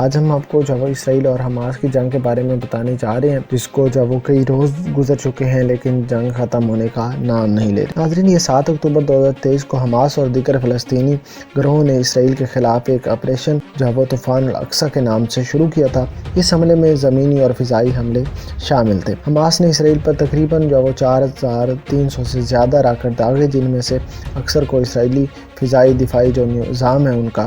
آج ہم آپ کو جو وہ اسرائیل اور حماس کی جنگ کے بارے میں بتانے جا رہے ہیں، جس کو جو وہ کئی روز گزر چکے ہیں لیکن جنگ ختم ہونے کا نام نہیں لے رہی۔ ناظرین، یہ 7 اکتوبر 2023 کو حماس اور دیگر فلسطینی گروہوں نے اسرائیل کے خلاف ایک آپریشن جو وہ طوفان الاقصی کے نام سے شروع کیا تھا۔ اس حملے میں زمینی اور فضائی حملے شامل تھے۔ حماس نے اسرائیل پر تقریباً 4300 سے زیادہ راکٹ داغے، جن میں سے اکثر کو اسرائیلی فضائی دفاعی جو نظام ہے ان کا،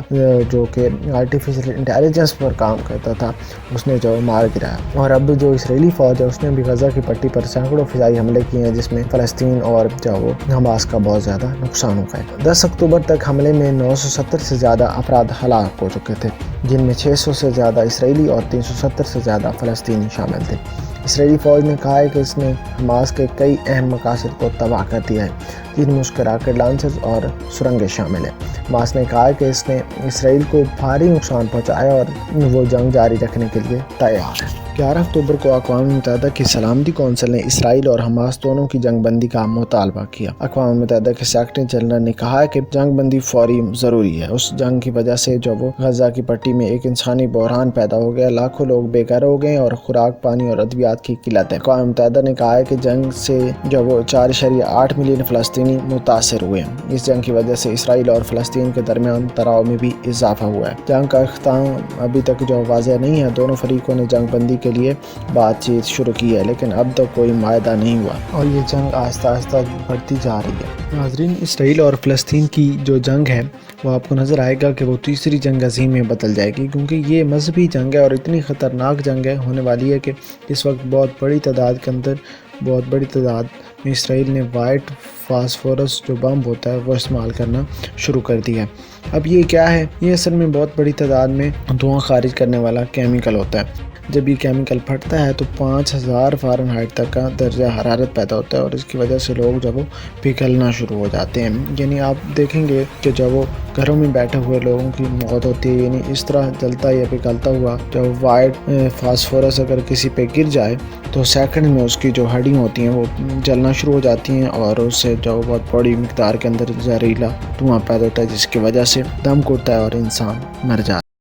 جو کہ آرٹیفیشل انٹیلیجنس پر کام کرتا تھا، اس نے جو مار گرایا۔ اور اب جو اسرائیلی فوج ہے اس نے بھی غزہ کی پٹی پر سینکڑوں فضائی حملے کیے ہیں، جس میں فلسطین اور جو وہ حماس کا بہت زیادہ نقصان ہوا ہے۔ 10 اکتوبر تک حملے میں 970 سے زیادہ افراد ہلاک ہو چکے تھے، جن میں 600 سے زیادہ اسرائیلی اور 370 سے زیادہ فلسطینی شامل تھے۔ اسرائیلی فوج نے کہا ہے کہ اس نے حماس کے کئی اہم مقاصد کو تباہ کر دیا ہے، جن میں اس کے راکٹ لانچرز اور سرنگیں شامل ہیں۔ حماس نے کہا ہے کہ اس نے اسرائیل کو بھاری نقصان پہنچایا اور وہ جنگ جاری رکھنے کے لیے تیار ہے۔ 11 اکتوبر کو اقوام متحدہ کی سلامتی کونسل نے اسرائیل اور حماس دونوں کی جنگ بندی کا مطالبہ کیا۔ اقوام متحدہ کے سیکرٹری جنرل نے کہا ہے کہ جنگ بندی فوری ضروری ہے۔ اس جنگ کی وجہ سے جو وہ غزہ کی پٹی میں ایک انسانی بحران پیدا ہو گیا، لاکھوں لوگ بے گھر ہو گئے اور خوراک، پانی اور ادویات کی قلت ہے۔ اقوام متحدہ نے کہا ہے کہ جنگ سے جو وہ 4.8 ملین فلسطینی متاثر ہوئے ہیں۔ اس جنگ کی وجہ سے اسرائیل اور فلسطین کے درمیان تناؤ میں بھی اضافہ ہوا ہے۔ جنگ کا اختتام ابھی تک جو واضح نہیں ہے۔ دونوں فریقوں نے جنگ بندی کے لیے بات چیت شروع کی ہے، لیکن اب تک کوئی معاہدہ نہیں ہوا اور یہ جنگ آہستہ آہستہ بڑھتی جا رہی ہے۔ ناظرین، اسرائیل اور فلسطین کی جو جنگ ہے وہ آپ کو نظر آئے گا کہ وہ تیسری جنگ عظیم میں بدل جائے گی، کیونکہ یہ مذہبی جنگ ہے اور اتنی خطرناک جنگ ہے ہونے والی ہے کہ اس وقت بہت بڑی تعداد میں اسرائیل نے وائٹ فاسفورس جو بم ہوتا ہے وہ استعمال کرنا شروع کر دیا ہے۔ اب یہ کیا ہے؟ یہ اصل میں بہت بڑی تعداد میں دھواں خارج کرنے والا کیمیکل ہوتا ہے۔ جب یہ کیمیکل پھٹتا ہے تو 5000 فارنہائٹ تک کا درجہ حرارت پیدا ہوتا ہے اور اس کی وجہ سے لوگ جب وہ پگھلنا شروع ہو جاتے ہیں۔ یعنی آپ دیکھیں گے کہ جب وہ گھروں میں بیٹھے ہوئے لوگوں کی موت ہوتی ہے، یعنی اس طرح جلتا یا پگھلتا ہوا جب وائٹ فاسفورس اگر کسی پہ گر جائے تو سیکنڈ میں اس کی جو ہڈیاں ہوتی ہیں وہ جلنا شروع ہو جاتی ہیں اور اس سے جو بہت بڑی مقدار کے اندر زہریلا دھواں پیدا ہوتا ہے، جس کی وجہ سے دم گھٹتا ہے اور انسان مر جاتا ہے۔